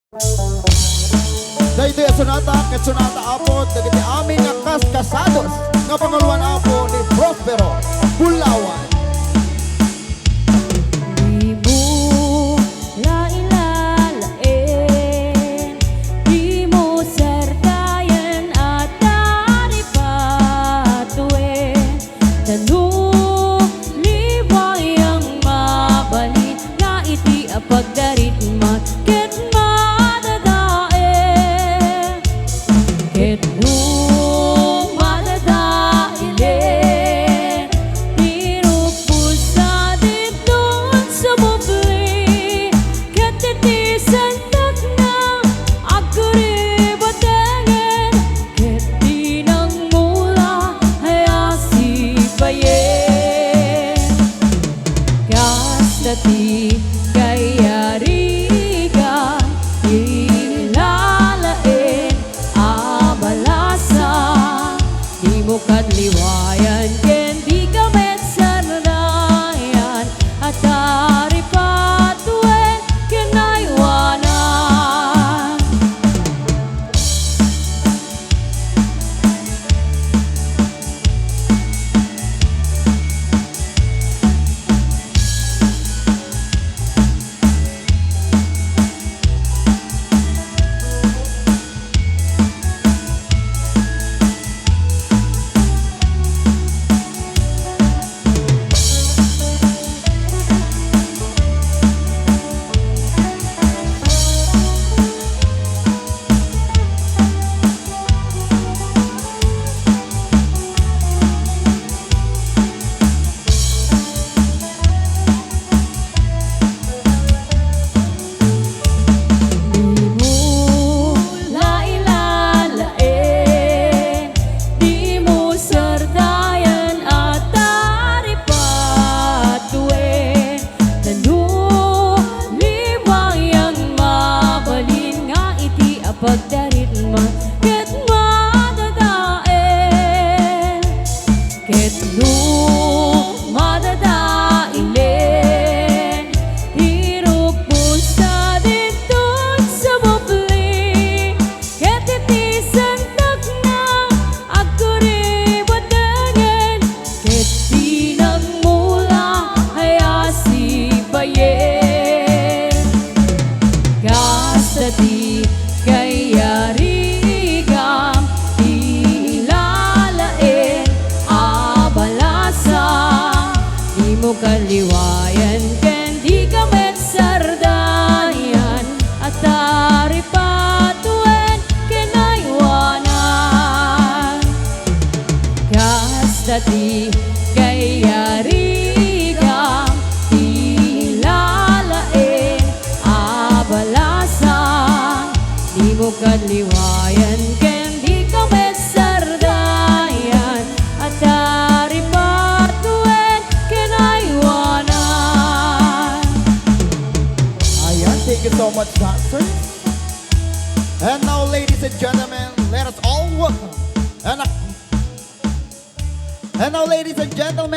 Dahito yung sonata, ket sonata apod, dagiti amin nga kaskasados, nga panguluan apo ni Prospero Bulawan. Di mo lailalain, di mo sertayan at daripatuin. Tanulibay ang mabalit na iti apagdarit mat ket madadae. Ket no madadaile, tinupos sa didon sa bubli, ket titisan tak na agkuribatengen, ket di nang mula ay asipayen. Kastati kaya riga ilalain abalasa, di mo kadliwayan ken di ka metsarnayan at taripatuen kinaywanan. Pagdarit man ket madadaen, ket no madadaile, hirupos sa didon sa bubli, ket titisan tak na agkuribatengen, ket di nang mula ay asipayen. Kastati kaya rigam ilalain abalasa, di mo kaliwayan ken di ka metsardayan at taripatuen kinaywanan. Kastati kaya rigam ilalain abalasa, di mo kadliwayan ken di ka metsardayan at taripatuen kinaywanan. Ayan, thank you so much, dancers. And now, ladies and gentlemen, let us all welcome. And now, ladies and gentlemen,